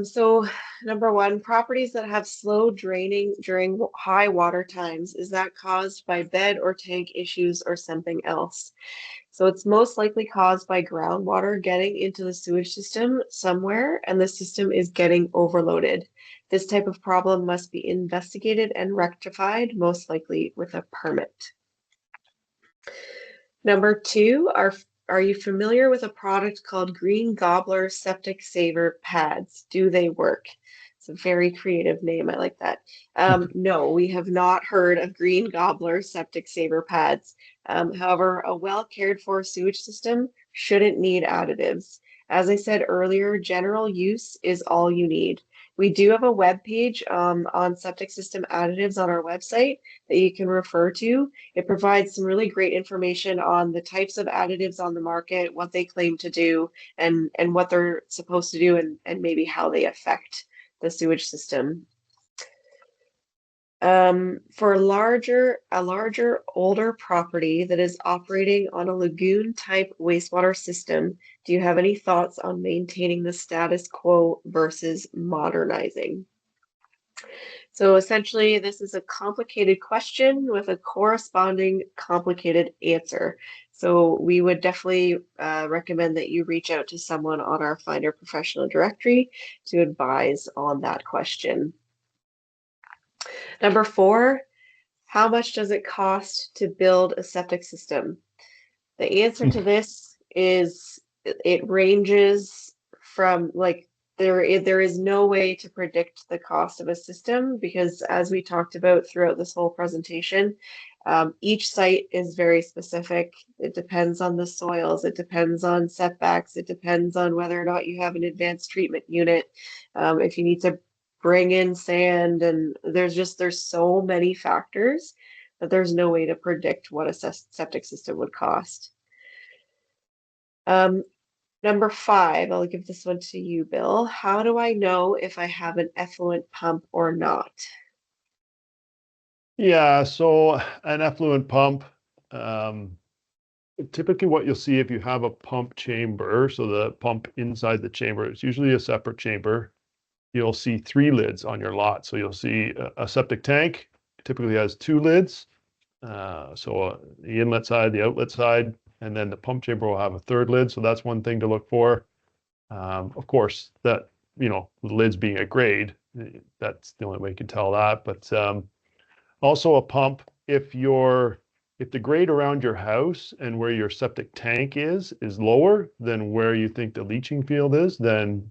So number one, properties that have slow draining during high water times, is that caused by bed or tank issues or something else? So it's most likely caused by groundwater getting into the sewage system somewhere, and the system is getting overloaded. This type of problem must be investigated and rectified, most likely with a permit. Number two, are you familiar with a product called Green Gobbler Septic Saver Pads? Do they work? It's a very creative name. I like that. No, we have not heard of Green Gobbler Septic Saver Pads. However, a well cared for sewage system shouldn't need additives. As I said earlier, general use is all you need. We do have a web page on septic system additives on our website that you can refer to. It provides some really great information on the types of additives on the market, what they claim to do, and what they're supposed to do, and maybe how they affect the sewage system. For a larger, older property that is operating on a lagoon type wastewater system, do you have any thoughts on maintaining the status quo versus modernizing? So essentially, this is a complicated question with a corresponding complicated answer. So we would definitely recommend that you reach out to someone on our Finder Professional Directory to advise on that question. Number four, how much does it cost to build a septic system? The answer to this is it ranges from there is no way to predict the cost of a system because as we talked about throughout this whole presentation, each site is very specific. It depends on the soils, it depends on setbacks, it depends on whether or not you have an advanced treatment unit, if you need to bring in sand, and there's so many factors that there's no way to predict what a septic system would cost. Number five, I'll give this one to you, Bill. How do I know if I have an effluent pump or not? Yeah, so an effluent pump, typically what you'll see if you have a pump chamber, so the pump inside the chamber, it's usually a separate chamber. You'll see 3 lids on your lot. So you'll see a septic tank typically has 2 lids. So the inlet side, the outlet side, and then the pump chamber will have a 3rd lid. So that's one thing to look for. Of course, that, the lids being a grade, that's the only way you can tell that. But also a pump, if the grade around your house and where your septic tank is lower than where you think the leaching field is, then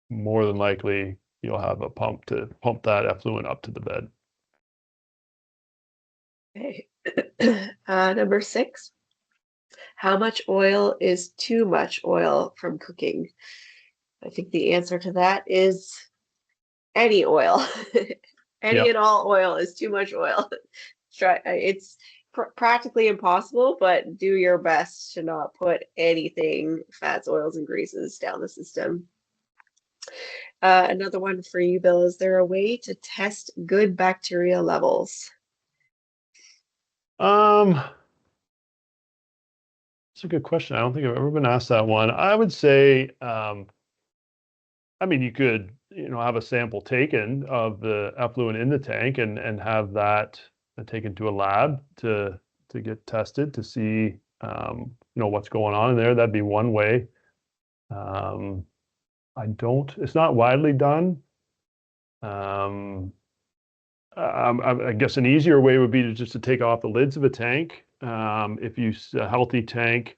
more than likely you'll have a pump to pump that effluent up to the bed. Okay. Number 6, how much oil is too much oil from cooking? I think the answer to that is any oil. Any Yep. and all oil is too much oil. It's practically impossible, but do your best to not put anything, fats, oils, and greases down the system. Another one for you, Bill. Is there a way to test good bacteria levels? It's a good question. I don't think I've ever been asked that one. I would say, you could, have a sample taken of the effluent in the tank and have that taken to a lab to get tested to see, what's going on in there. That'd be one way. It's not widely done. I guess an easier way would be to take off the lids of a tank. If you a healthy tank,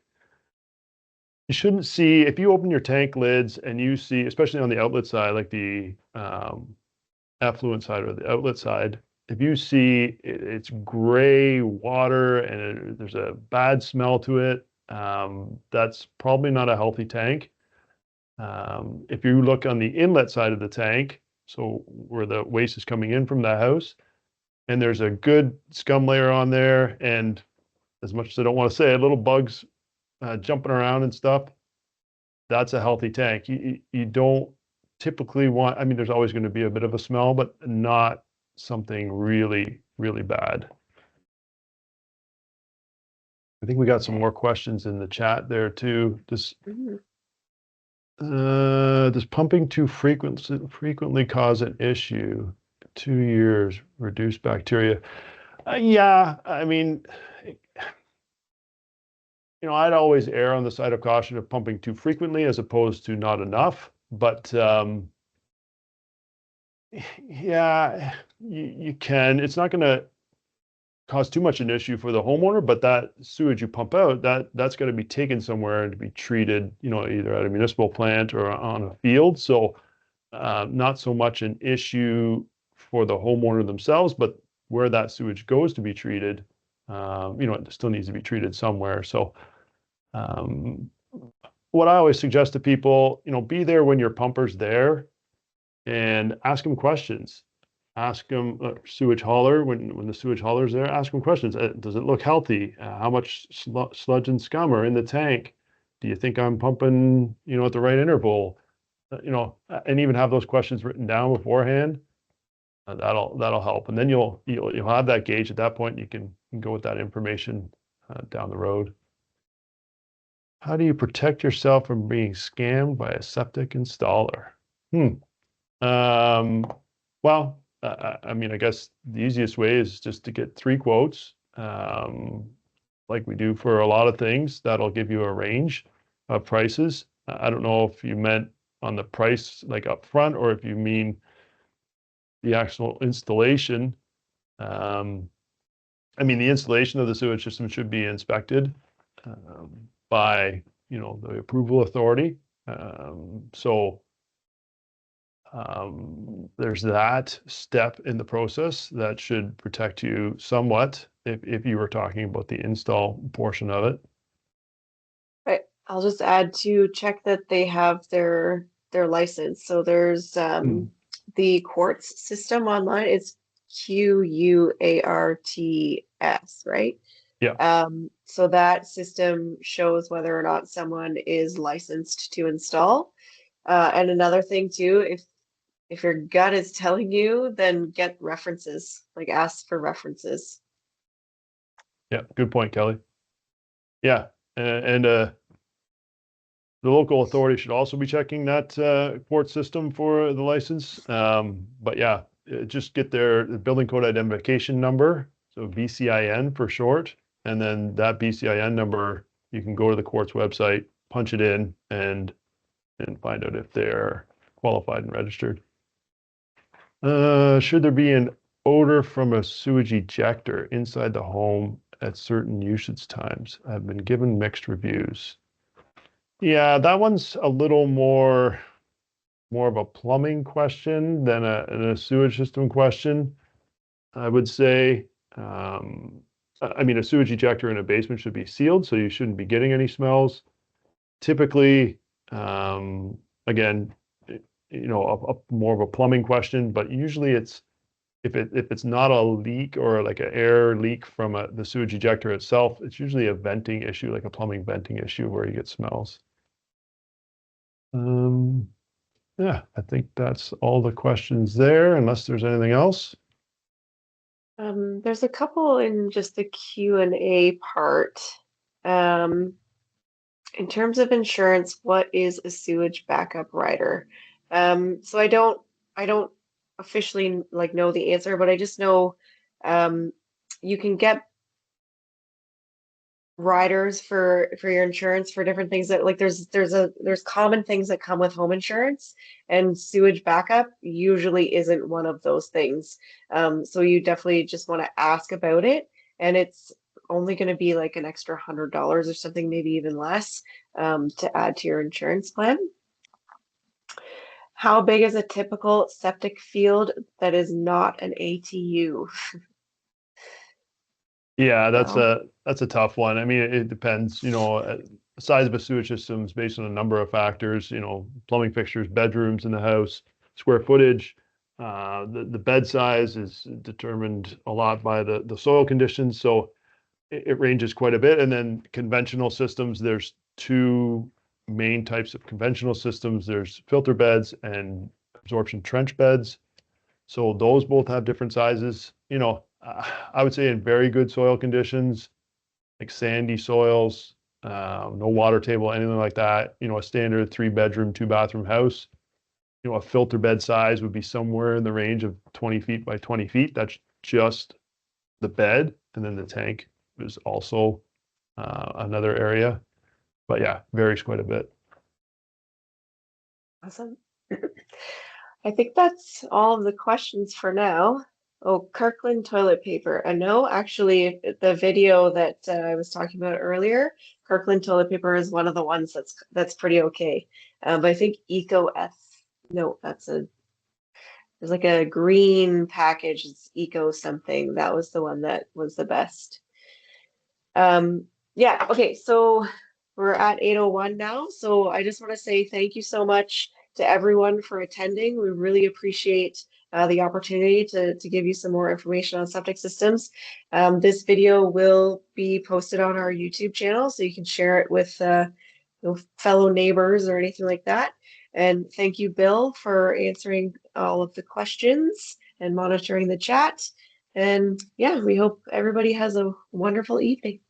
you shouldn't see, if you open your tank lids and you see, especially on the outlet side, like the effluent side or the outlet side, if you see it's gray water and there's a bad smell to it, that's probably not a healthy tank. If you look on the inlet side of the tank, so where the waste is coming in from the house, and there's a good scum layer on there, and as much as I don't want to say it, little bugs jumping around and stuff, that's a healthy tank. You don't typically want, I mean, there's always going to be a bit of a smell, but not something really, really bad. I think we got some more questions in the chat there too. Does pumping too frequently cause an issue? 2 years, reduce bacteria. Yeah, I mean, I'd always err on the side of caution of pumping too frequently as opposed to not enough. But yeah, you can. It's not going to cause too much an issue for the homeowner, but that sewage you pump out, that's got to be taken somewhere and to be treated, either at a municipal plant or on a field. So not so much an issue for the homeowner themselves, but where that sewage goes to be treated, it still needs to be treated somewhere. So what I always suggest to people, be there when your pumper's there and ask them questions. Ask them sewage hauler when the sewage hauler's there. Ask them questions. Does it look healthy? How much sludge and scum are in the tank? Do you think I'm pumping, at the right interval? And even have those questions written down beforehand. That'll help, and then you'll have that gauge at that point. You can go with that information down the road. How do you protect yourself from being scammed by a septic installer? Well, I mean, I guess the easiest way is just to get 3 quotes, like we do for a lot of things. That'll give you a range of prices. I don't know if you meant on the price like up front or if you mean the actual installation. I mean, the installation of the sewage system should be inspected by, the approval authority. So there's that step in the process that should protect you somewhat if you were talking about the install portion of it. I'll just add to check that they have their license. So there's the quartz system online. It's QUARTS, right? Yeah. So that system shows whether or not someone is licensed to install. And another thing too, if your gut is telling you, then get references, like ask for references. Yeah, good point, Kelly. Yeah, and the local authority should also be checking that quartz system for the license. But yeah, just get their building code identification number, so BCIN for short, and then that BCIN number, you can go to the quartz website, punch it in, and find out if they're qualified and registered. Should there be an odor from a sewage ejector inside the home at certain usage times? I've been given mixed reviews. Yeah, that one's a little more of a plumbing question than a sewage system question, I would say. I mean, a sewage ejector in a basement should be sealed, so you shouldn't be getting any smells. Typically, again, more of a plumbing question, but usually it's if it's not a leak or like an air leak from the sewage ejector itself, it's usually a venting issue, like a plumbing venting issue where you get smells. Yeah, I think that's all the questions there, unless there's anything else. There's a couple in just the Q&A part. In terms of insurance, what is a sewage backup rider? So I don't officially know the answer, but I just know you can get riders for your insurance for different things that there's common things that come with home insurance, and sewage backup usually isn't one of those things. So you definitely just want to ask about it, and it's only going to be like an extra $100 or something, maybe even less, to add to your insurance plan. How big is a typical septic field that is not an ATU? Yeah, Well, that's a tough one. I mean, it depends, the size of a sewage system is based on a number of factors, plumbing fixtures, bedrooms in the house, square footage. The bed size is determined a lot by the soil conditions, so it ranges quite a bit. And then conventional systems, there's two main types of conventional systems. There's filter beds and absorption trench beds. So those both have different sizes. I would say in very good soil conditions, like sandy soils, no water table, anything like that, a standard 3 bedroom, 2 bathroom house, a filter bed size would be somewhere in the range of 20 feet by 20 feet. That's just the bed. And then the tank is also another area. But yeah, varies quite a bit. awesome. I think that's all of the questions for now. Oh, Kirkland toilet paper. No, actually, the video that I was talking about earlier, Kirkland toilet paper is one of the ones that's pretty okay. But I think Eco F, no, there's like a green package. It's Eco something. That was the one that was the best. Yeah, okay, so we're at 8:01 now. So I just want to say thank you so much to everyone for attending. We really appreciate the opportunity to give you some more information on septic systems. This video will be posted on our YouTube channel, so you can share it with fellow neighbors or anything like that. And thank you, Bill, for answering all of the questions and monitoring the chat. And yeah, we hope everybody has a wonderful evening.